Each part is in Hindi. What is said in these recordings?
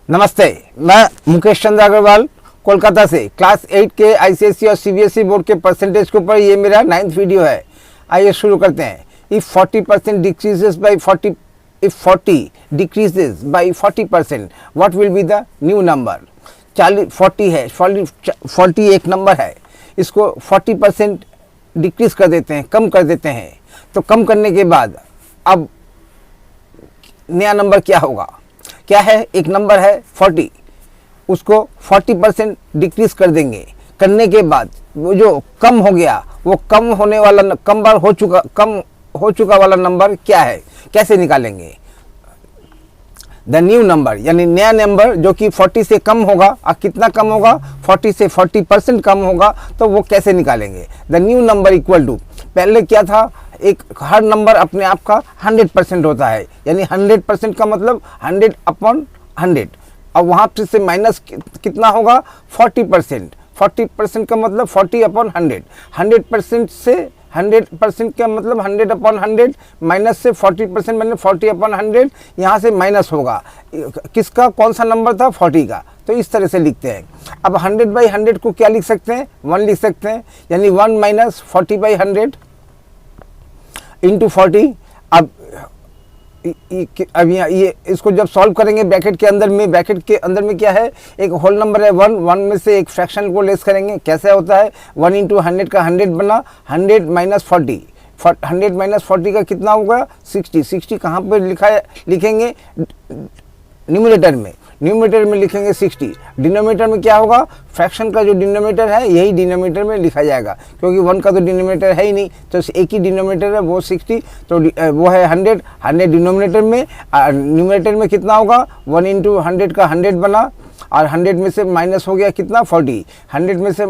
नमस्ते, मैं मुकेश चंद्र अग्रवाल कोलकाता से क्लास 8 के आईसीएसई और सीबीएसई बोर्ड के परसेंटेज के ऊपर ये मेरा 9th वीडियो है। आइए शुरू करते हैं। If 40% decreases by 40 if 40 decreases by 40% what will be the new number. 40 है, 40 एक नंबर है, इसको 40% डिक्रीज कर देते हैं, कम कर देते हैं। तो कम करने के बाद अब नया नंबर क्या होगा? क्या है? एक नंबर है 40, उसको 40% डिक्रीज कर देंगे। करने के बाद वो जो कम हो गया, वो कम हो चुका वाला नंबर क्या है, कैसे निकालेंगे? द न्यू नंबर यानी नया नंबर जो कि 40 से कम होगा। और कितना कम होगा? 40 से 40% कम होगा। तो वो कैसे निकालेंगे? The new number equal to, पहले क्या था, एक हर नंबर अपने आप का 100% होता है, यानी 100% का मतलब 100 अपॉन 100। अब वहाँ से माइनस कितना होगा? 40%। 40% का मतलब 40 अपॉन 100। 100% से 100% का मतलब 100 अपॉन 100 माइनस से 40% मतलब 40 अपॉन 100। यहाँ से माइनस होगा किसका? कौन सा नंबर था? 40 का। तो इस तरह से लिखते हैं। अब 100/100 को क्या लिख सकते हैं? 1 लिख सकते हैं, यानी 1 माइनस 40/100 इंटू 40। अब ये इसको जब सॉल्व करेंगे ब्रैकेट के अंदर में क्या है? एक होल नंबर है 1 में से एक फ्रैक्शन को लेस करेंगे। कैसे होता है? 1 इंटू 100 का 100 बना, 100 माइनस 40, 100 माइनस 40 का कितना होगा? 60। 60 कहाँ पर लिखेंगे? न्यूमरेटर में लिखेंगे 60। डिनोमिनेटर में क्या होगा? फ्रैक्शन का जो डिनोमिनेटर है यही डिनोमिनेटर में लिखा जाएगा, क्योंकि 1 का तो डिनोमिनेटर है ही नहीं, तो एक ही डिनोमिनेटर है वो 60। तो वो है 100 डिनोमिनेटर में। न्यूमरेटर में कितना होगा? 1 इंटू 100 का 100 बना, और 100 में से माइनस हो गया कितना? 40। 100 में से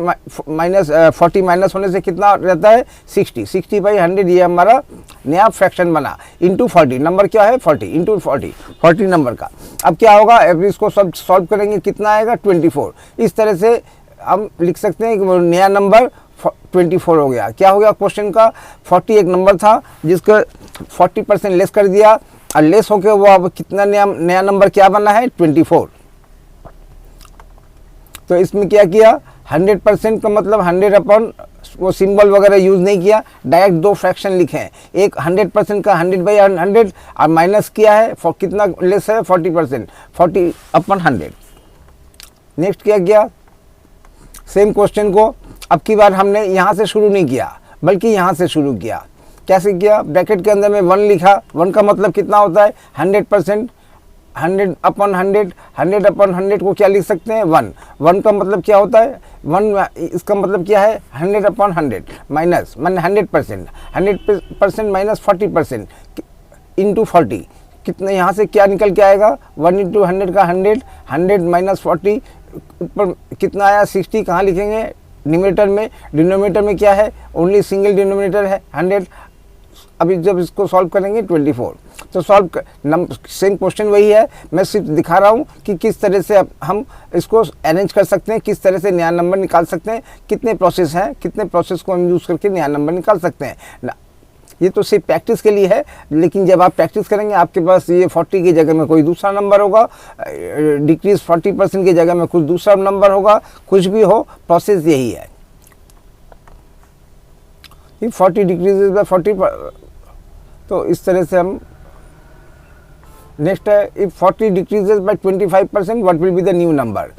माइनस 40 माइनस होने से कितना रहता है? 60। 60/100 ये हमारा नया फ्रैक्शन बना। इंटू 40, नंबर क्या है? 40 इंटू 40 नंबर का। अब क्या होगा? अब इसको सब सॉल्व करेंगे, कितना आएगा? 24। इस तरह से हम लिख सकते हैं कि वो नया नंबर 24 हो गया। क्या हो गया? क्वेश्चन का 40 एक नंबर था जिसका 40% लेस कर दिया, और लेस होकर वो अब कितना नया नंबर क्या बना है? 24। तो इसमें क्या किया? 100% का मतलब 100 अपॉन, वो सिंबल वगैरह यूज़ नहीं किया, डायरेक्ट दो फ्रैक्शन लिखे हैं। एक 100% का 100/100, और माइनस किया है कितना लेस है? 40%, 40 अपॉन 100। नेक्स्ट क्या किया? सेम क्वेश्चन को अब की बार हमने यहाँ से शुरू नहीं किया, बल्कि यहाँ से शुरू किया। कैसे किया? ब्रैकेट के अंदर में 1 लिखा। 1 का मतलब कितना होता है? 100%। 100 अपॉन 100, 100 अपॉन 100 को क्या लिख सकते हैं? 1 का मतलब क्या होता है? 1 इसका मतलब क्या है? 100 अपॉन 100 माइनस 100%। 100% माइनस 40% इंटू 40, कितना यहाँ से क्या निकल के आएगा? 1 इंटू 100 का 100, 100 माइनस 40, ऊपर कितना आया? 60। कहाँ लिखेंगे? न्यूमरेटर में। डिनोमिनेटर में क्या है? ओनली सिंगल डिनोमिनेटर है 100। अभी जब इसको सॉल्व करेंगे 24। तो सेम क्वेश्चन वही है, मैं सिर्फ दिखा रहा हूँ कि किस तरह से हम इसको अरेंज कर सकते हैं, किस तरह से नया नंबर निकाल सकते हैं। कितने प्रोसेस हैं, कितने प्रोसेस को हम यूज़ करके नया नंबर निकाल सकते हैं। ये तो सिर्फ प्रैक्टिस के लिए है, लेकिन जब आप प्रैक्टिस करेंगे आपके पास ये 40 की जगह में कोई दूसरा नंबर होगा, डिक्रीज 40% की जगह में कुछ दूसरा नंबर होगा। कुछ भी हो, प्रोसेस यही है। 40 डिक्रीजेज बाय 40। तो इस तरह से हम नेक्स्ट है, if 40 decreases bye 25% what will be the new number.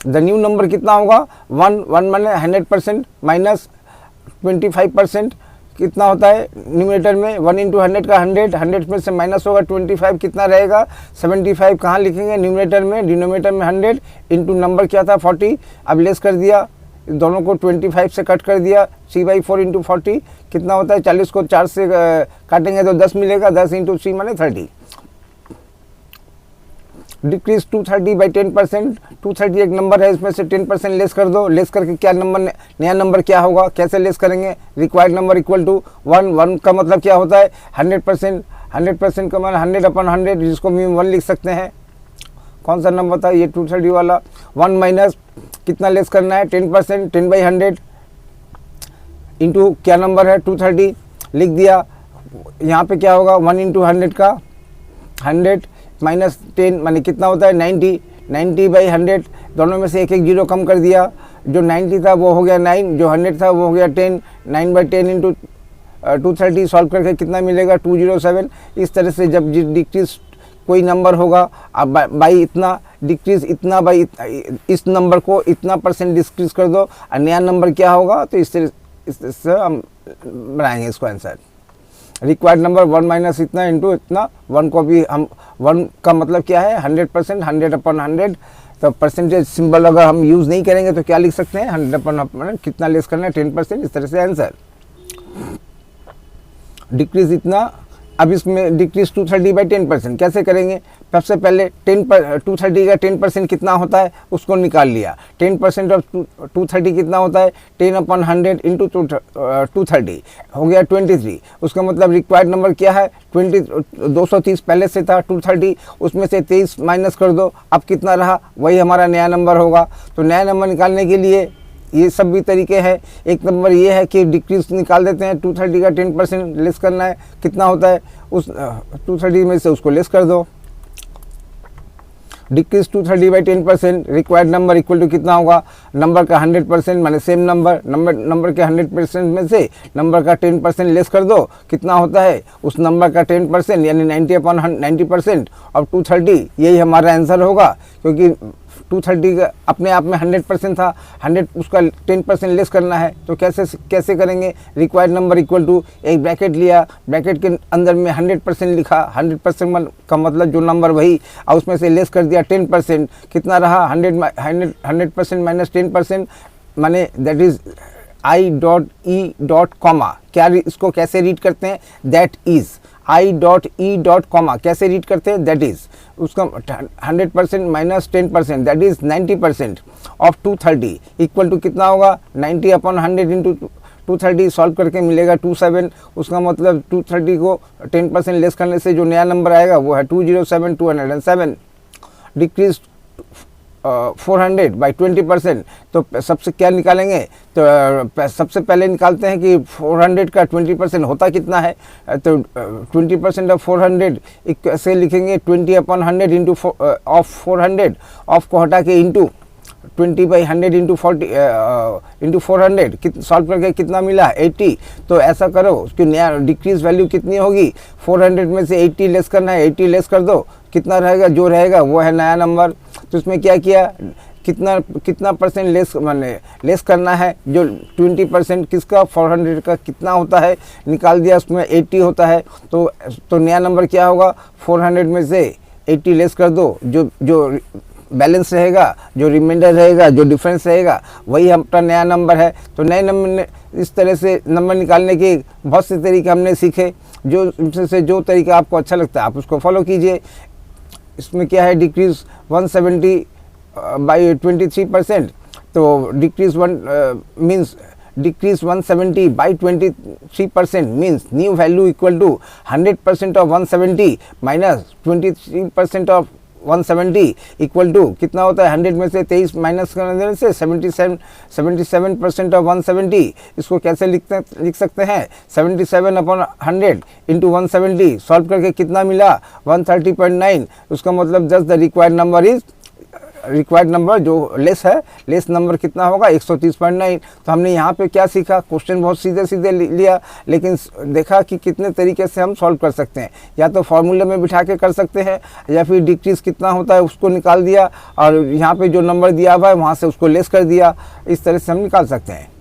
The new number कितना होगा? 1 माने 100% माइनस 25% कितना होता है? न्यूमरेटर में 1 इंटू 100 का 100, 100 में से माइनस होगा 25, कितना रहेगा? 75। कहाँ लिखेंगे? न्यूमरेटर में। डिनोमिनेटर में 100 इंटू नंबर क्या था? 40। अब लेस कर दिया, दोनों को 25 से कट कर दिया। 3/4 इंटू 40 कितना होता है? 40 को 4 से काटेंगे तो 10 मिलेगा। 10 इंटू 3 माने 30। डिक्रीज 230/10%। 230 एक नंबर है, इसमें से 10% लेस कर दो। लेस करके क्या नंबर, नया नंबर क्या होगा? कैसे लेस करेंगे? रिक्वायर्ड नंबर इक्वल टू 1 का मतलब क्या होता है? 100%। 100% का मतलब 100 अपॉन 100, जिसको हम 1 लिख सकते हैं। कौन सा नंबर था ये? 230 वाला। 1 माइनस कितना लेस करना है? 10%। 10/100 इंटू क्या नंबर है? 230 लिख दिया। यहाँ पे क्या होगा? 1 इंटू 100 का 100 माइनस 10 माने कितना होता है 90, 90 बाई 100, दोनों में से एक एक जीरो कम कर दिया, जो 90 था वो हो गया 9, जो 100 था वो हो गया 10, 9 बाई 10 इंटू 230 सॉल्व करके कितना मिलेगा 207। इस तरह से जब डिक्रीज कोई नंबर होगा, अब बाई इतना डिक्रीज इतना बाई इस नंबर को इतना % डिक्रीज कर दो और नया नंबर क्या होगा, तो इस तरह से हम बनाएंगे इसको आंसर। रिक्वायर्ड नंबर 1 माइनस इतना इंटू इतना, 1 को भी हम 1 का मतलब क्या है 100%, 100/100, तो परसेंटेज सिंबल अगर हम यूज़ नहीं करेंगे तो क्या लिख सकते हैं 100/100, कितना लेस करना है 10%, इस तरह से आंसर। डिक्रीज इतना, अब इसमें डिक्रीज 230/10% कैसे करेंगे, सबसे पहले 230 का 10% कितना होता है उसको निकाल लिया, 10% ऑफ 230 कितना होता है 10/100 इंटू 230 हो गया 23। उसका मतलब रिक्वायर्ड नंबर क्या है 230 पहले से था 230, उसमें से 23 माइनस कर दो, अब कितना रहा वही हमारा नया नंबर होगा। तो नया नंबर निकालने के लिए ये सब भी तरीके हैं। एक नंबर ये है कि डिक्रीज निकाल देते हैं, 230 का 10% लेस करना है, कितना होता है उस 230 में से उसको लेस कर दो। Decrease 230/10%, required number equal to कितना होगा, नंबर का 100% माने सेम नंबर के 100% में से नंबर का 10% लेस कर दो, कितना होता है उस नंबर का 10% यानी 90/90% और 230, यही हमारा आंसर होगा। क्योंकि 230 का अपने आप में 100% था, 100 उसका 10% लेस करना है, तो कैसे करेंगे, रिक्वायर्ड नंबर इक्वल टू एक ब्रैकेट लिया, ब्रैकेट के अंदर में 100% लिखा, 100% का मतलब जो नंबर वही, और उसमें से लेस कर दिया 10%, कितना रहा 100% माइनस 10% माने दैट इज I.E. कॉमा, क्या इसको कैसे रीड करते हैं, दैट इज I.E. कॉमा कैसे रीड करते हैं, दैट इज उसका 100% minus 10% that is 90% of 230 equal to कितना होगा 90/100 इंटू 230 सॉल्व करके मिलेगा 27। उसका मतलब 230 को 10% लेस करने से जो नया नंबर आएगा वो है 207। डिक्रीज 400/20%, तो सबसे क्या निकालेंगे, तो सबसे पहले निकालते हैं कि 400 का 20% होता कितना है, तो 20% ऑफ 400 से लिखेंगे 20/100 इंटू ऑफ 400, ऑफ को हटा के इंटू 20/100 इंटू 400 सॉल्व करके कितना मिला 80। तो ऐसा करो उसकी नया डिक्रीज वैल्यू कितनी होगी, 400 में से 80 लेस करना है, 80 लेस कर दो, कितना रहेगा, जो रहेगा वो है नया नंबर। तो इसमें क्या किया, कितना % लेस करना है, जो 20% किसका 400 का कितना होता है निकाल दिया, उसमें 80 होता है, तो नया नंबर क्या होगा 400 में से 80 लेस कर दो, जो बैलेंस रहेगा, जो रिमाइंडर रहेगा, जो डिफरेंस रहेगा वही अपना नया नंबर है। तो नए नंबर, इस तरह से नंबर निकालने के बहुत से तरीके हमने सीखे, जो तरीका आपको अच्छा लगता है आप उसको फॉलो कीजिए। इसमें क्या है, डिक्रीज 170/23%, तो decrease 170/23% means new value equal to 100% of 170 minus 23% of 170 equal to कितना होता है, 100 में से 23 माइनस करने से 77% ऑफ 170। इसको कैसे लिख सकते हैं 77/100 इंटू 170 सॉल्व करके कितना मिला 130.9। उसका मतलब जस्ट द रिक्वायर्ड नंबर जो लेस नंबर कितना होगा 130.9। तो हमने यहाँ पे क्या सीखा, क्वेश्चन बहुत सीधे लिया, लेकिन देखा कि कितने तरीके से हम सॉल्व कर सकते हैं, या तो फॉर्मूले में बिठा के कर सकते हैं, या फिर डिक्रीज कितना होता है उसको निकाल दिया और यहाँ पे जो नंबर दिया हुआ है वहाँ से उसको लेस कर दिया, इस तरह से हम निकाल सकते हैं।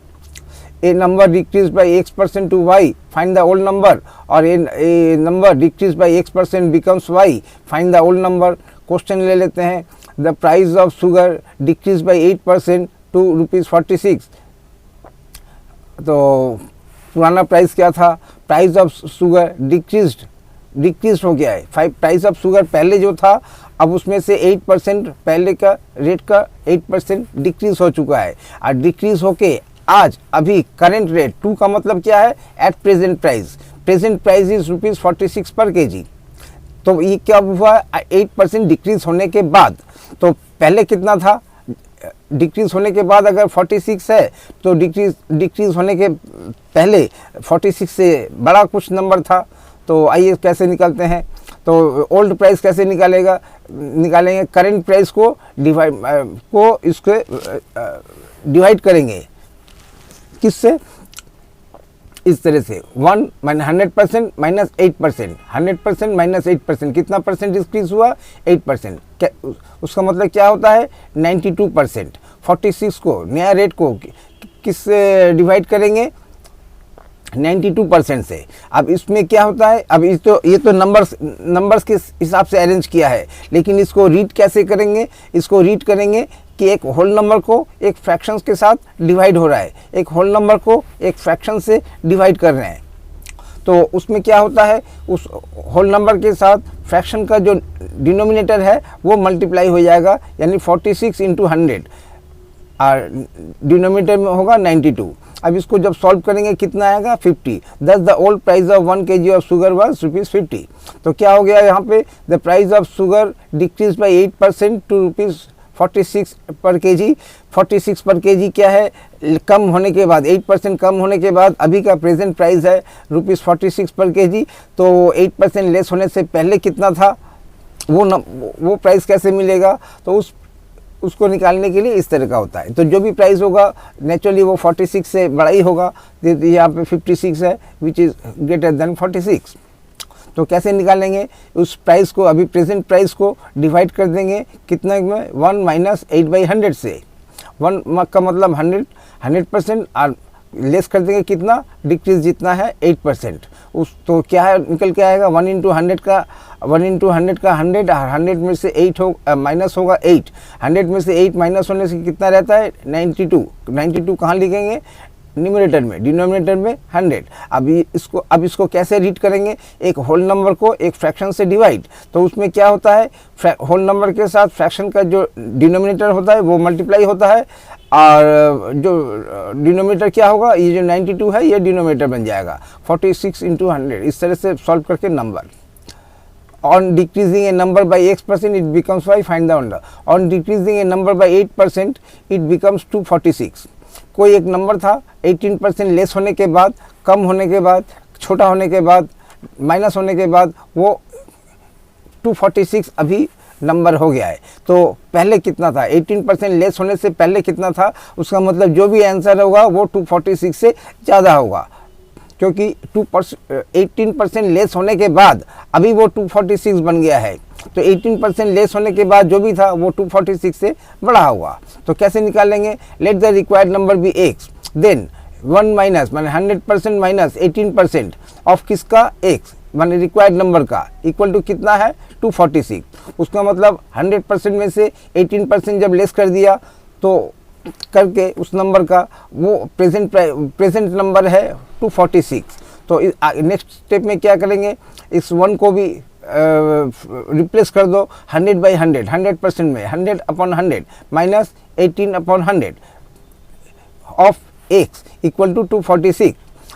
A number decreases by X% to Y, find the old number, और a number decreases by X% becomes Y, find the old number. Question ले लेते हैं, the price of sugar decrease by 8% to ₹46। तो पुराना प्राइस क्या था, प्राइस ऑफ शुगर डिक्रीज हो गया है, प्राइस ऑफ शुगर पहले जो था अब उसमें से 8% पहले का रेट का 8% डिक्रीज हो चुका है, और डिक्रीज होके आज अभी करेंट रेट 2 का मतलब क्या है, at present price is ₹46 per kg। तो ये क्या हुआ 8% डिक्रीज होने के बाद, तो पहले कितना था, डिक्रीज होने के बाद अगर 46 है तो डिक्रीज होने के पहले 46 से बड़ा कुछ नंबर था। तो आइए कैसे निकलते हैं, तो ओल्ड प्राइस कैसे निकालेंगे, करंट प्राइस को इसके डिवाइड करेंगे, किससे, इस तरह से 100% माइनस 8%, 100% माइनस 8%, कितना परसेंट इंक्रीज हुआ, 8%। उसका मतलब क्या होता है, 92%। 46 को, नया रेट को किससे डिवाइड करेंगे, 92% से। अब इसमें क्या होता है, अब ये तो नंबर्स के हिसाब से अरेंज किया है, लेकिन इसको रीड कैसे करेंगे, इसको रीड करेंगे कि एक होल नंबर को एक फ्रैक्शन के साथ डिवाइड हो रहा है, एक होल नंबर को एक फ्रैक्शन से डिवाइड कर रहे हैं। तो उसमें क्या होता है, उस होल नंबर के साथ फ्रैक्शन का जो डिनोमिनेटर है वो मल्टीप्लाई हो जाएगा, यानी 46 इंटू 100 और डिनोमिनेटर में होगा 92। अब इसको जब सॉल्व करेंगे कितना आएगा, 50। दस the old price of 1 kg of sugar was ₹50। तो क्या हो गया यहाँ पे, the price of sugar decrease by 8% to ₹46 per kg। 46 per kg क्या है, कम होने के बाद, 8% कम होने के बाद अभी का प्रेजेंट प्राइस है ₹46 पर kg। तो 8% लेस होने से पहले कितना था, वो प्राइस कैसे मिलेगा, तो उसको निकालने के लिए इस तरह का होता है। तो जो भी प्राइस होगा नेचुरली वो 46 से बड़ा ही होगा, यहाँ पे 56 है विच इज़ ग्रेटर देन 46। तो कैसे निकालेंगे, उस प्राइस को, अभी प्रेजेंट प्राइस को डिवाइड कर देंगे कितना में, 1 माइनस 8/100 से। 1 का मतलब 100% और लेस कर देंगे कितना, डिक्रीज जितना है 8%। तो क्या है, निकल के आएगा 1 इंटू 100 का 100 और 100 में से 8 माइनस होगा 8। 100 में से 8 माइनस होने से कितना रहता है, 92 कहाँ लिखेंगे, न्यूमरेटर में, डिनोमिनेटर में 100। अब इसको कैसे रीड करेंगे, एक होल नंबर को एक फ्रैक्शन से डिवाइड। तो उसमें क्या होता है, होल नंबर के साथ फ्रैक्शन का जो डिनोमिनेटर होता है वो मल्टीप्लाई होता है, और जो डिनोमिनेटर क्या होगा, ये जो 92 है ये डिनोमिनेटर बन जाएगा 46 इंटू 100। इस तरह से सॉल्व करके number, on decreasing a number by x% it becomes y, find the order. On decreasing a number by 8% it becomes 246। कोई एक नंबर था, 18% लेस होने के बाद, कम होने के बाद, छोटा होने के बाद, माइनस होने के बाद वो 246 अभी नंबर हो गया है। तो पहले कितना था, 18% लेस होने से पहले कितना था, उसका मतलब जो भी आंसर होगा वो 246 से ज़्यादा होगा, क्योंकि 18% लेस होने के बाद अभी वो 246 बन गया है। तो 18% लेस होने के बाद जो भी था वो 246 से बड़ा होगा। तो कैसे निकालेंगे, let the required number be x, then 1 minus माने 100% माइनस 18% ऑफ किसका, x माने रिक्वायर्ड नंबर का, इक्वल टू कितना है, 246। उसका मतलब 100% में से 18% जब लेस कर दिया तो करके उस नंबर का, वो प्रेजेंट नंबर है 246। तो नेक्स्ट स्टेप में क्या करेंगे, इस 1 को भी रिप्लेस कर दो 100/100, 100% में 100/100 minus 18/100 of x equal to 246।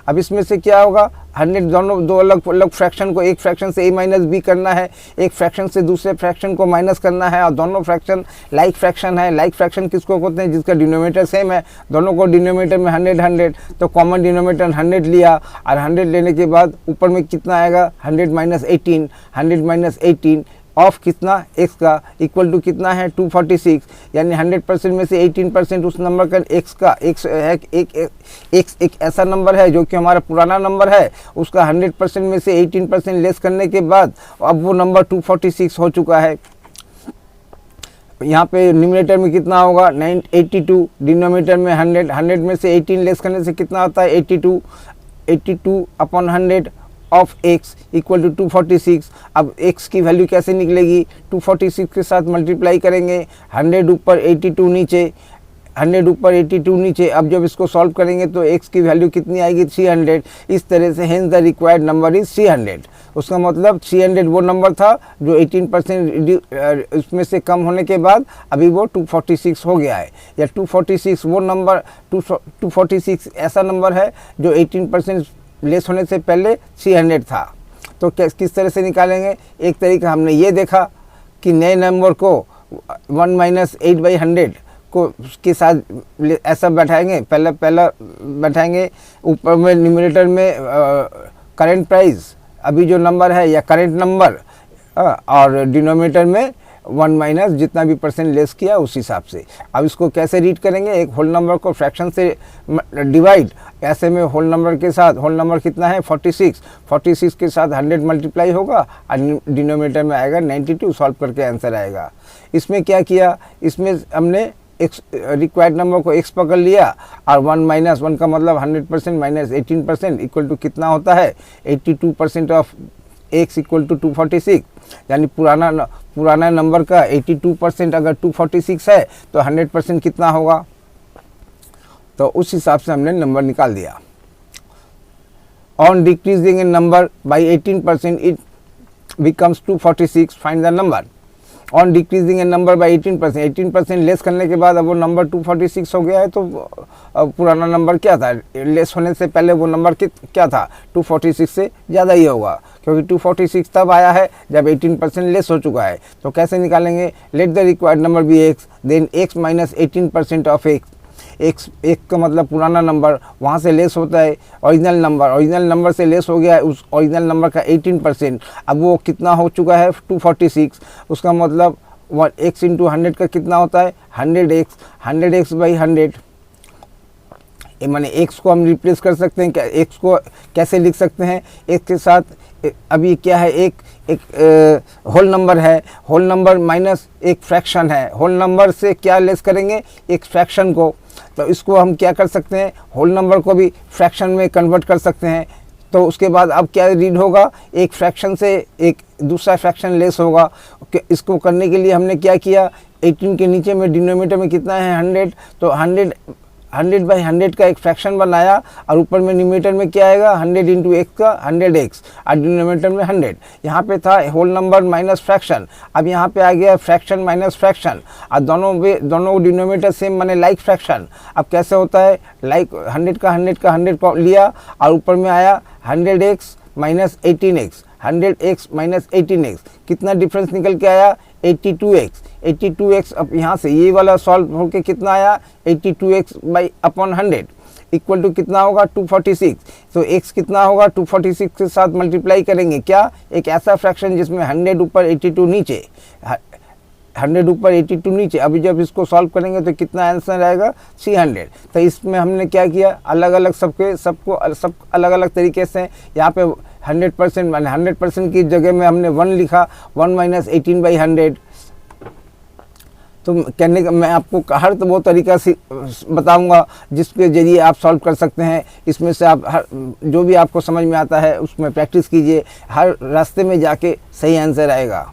अब इसमें से क्या होगा, 100 दोनों दो अलग अलग फ्रैक्शन को, एक फ्रैक्शन से a माइनस b करना है, एक फ्रैक्शन से दूसरे फ्रैक्शन को माइनस करना है, और दोनों फ्रैक्शन लाइक फ्रैक्शन है। लाइक फ्रैक्शन किसको कहते हैं, जिसका डिनोमिनेटर सेम है, दोनों को डिनोमिनेटर में 100 तो कॉमन डिनोमिनेटर 100 लिया, और 100 लेने के बाद ऊपर में कितना आएगा, 100 माइनस 18 ऑफ कितना, x का, इक्वल टू कितना है 246। यानी 100% में से 18% उस नंबर का x का, x एक ऐसा नंबर है जो कि हमारा पुराना नंबर है, उसका 100% में से 18% लेस करने के बाद अब वो नंबर 246 हो चुका है। यहाँ पे न्यूमरेटर में कितना होगा, 82, डिनोमिनेटर में 100 में से 18 लेस करने से कितना आता है, 82/100 ऑफ x इक्वल टू 246। अब x की वैल्यू कैसे निकलेगी, 246 के साथ मल्टीप्लाई करेंगे, 100 ऊपर 82 नीचे, 100 ऊपर 82 नीचे। अब जब इसको सॉल्व करेंगे तो x की वैल्यू कितनी आएगी, 300। इस तरह से hence the required number is 300। उसका मतलब 300 वो नंबर था जो 18% उसमें से कम होने के बाद अभी वो 246 हो गया है, या 246 वो नंबर, 246 ऐसा नंबर है जो 18% लेस होने से पहले 300 था। तो किस तरह से निकालेंगे, एक तरीका हमने ये देखा कि नए नंबर को 1 माइनस 8/100 को के साथ ऐसा बैठाएंगे, पहला बैठाएंगे, ऊपर में न्यूमरेटर में करंट प्राइस, अभी जो नंबर है या करंट नंबर और डिनोमिनेटर में 1 माइनस जितना भी परसेंट लेस किया उस हिसाब से। अब इसको कैसे रीड करेंगे, एक होल नंबर को फ्रैक्शन से डिवाइड, ऐसे में होल नंबर के साथ, होल नंबर कितना है 46 के साथ 100 मल्टीप्लाई होगा और डिनोमिनेटर में आएगा 92, सॉल्व करके आंसर आएगा। इसमें क्या किया, इसमें हमने एक्स रिक्वायर्ड नंबर को x पकड़ लिया और 1 माइनस 1 का मतलब 100% माइनस 18% इक्वल टू कितना होता है 82% ऑफ x इक्वल टू 246, यानी पुराना नंबर का 82% अगर 246 है तो 100% कितना होगा, तो उस हिसाब से हमने नंबर निकाल दिया। On decreasing A number by 18% it becomes 246, find the number. On decreasing A number by 18% less करने के बाद अब वो नंबर 246 हो गया है, तो पुराना नंबर क्या था, लेस होने से पहले वो नंबर क्या था 246 से ज़्यादा ही होगा, क्योंकि 246 तब आया है जब 18% लेस हो चुका है। तो कैसे निकालेंगे, let the required number be x, then x minus 18% of x का मतलब पुराना नंबर, वहाँ से लेस होता है ओरिजिनल नंबर से लेस हो गया है उस ओरिजिनल नंबर का 18%। अब वो कितना हो चुका है 246, उसका मतलब x इंटू 100 का कितना होता है 100x बाई 100, माने x को हम रिप्लेस कर सकते हैं। क्या x को कैसे लिख सकते हैं, x के साथ अभी क्या है, एक होल नंबर है, होल नंबर माइनस एक फ्रैक्शन है, होल नंबर से क्या लेस करेंगे एक फ्रैक्शन को, तो इसको हम क्या कर सकते हैं, होल नंबर को भी फ्रैक्शन में कन्वर्ट कर सकते हैं। तो उसके बाद अब क्या रीड होगा, एक फ्रैक्शन से एक दूसरा फ्रैक्शन लेस होगा। इसको करने के लिए हमने क्या किया, 18 के नीचे में डिनोमिनेटर में कितना है 100, तो 100 बाई 100 का एक फ्रैक्शन बनाया और ऊपर में न्यूमरेटर में क्या आएगा 100 इंटू एक्स का 100x और डिनोमिनेटर में 100। यहाँ पे था होल नंबर माइनस फ्रैक्शन, अब यहाँ पे आ गया फ्रैक्शन माइनस फ्रैक्शन और दोनों डिनोमिनेटर सेम माने लाइक फ्रैक्शन। अब कैसे होता है, लाइक 100 का 100 को लिया और ऊपर में आया 100x minus 18x, 100x minus 18x, कितना डिफरेंस निकल के आया 82x। अब यहाँ से ये वाला सॉल्व होके कितना आया 82x by upon 100 equal to कितना होगा 246। तो x कितना होगा 246 के साथ मल्टीप्लाई करेंगे, क्या एक ऐसा फ्रैक्शन जिसमें 100 ऊपर 82 नीचे, 100 ऊपर 82 नीचे। अभी जब इसको सॉल्व करेंगे तो कितना आंसर आएगा 300। तो इसमें हमने क्या किया, अलग अलग सबको अलग अलग तरीके से यहाँ पे 100% माने 100% की जगह में हमने 1 लिखा, 1 माइनस 18 बाई 100। तो कहने का मैं आपको हर वो तरीका से बताऊंगा जिसके ज़रिए आप सॉल्व कर सकते हैं। इसमें से आप हर जो भी आपको समझ में आता है उसमें प्रैक्टिस कीजिए, हर रास्ते में जाके सही आंसर आएगा।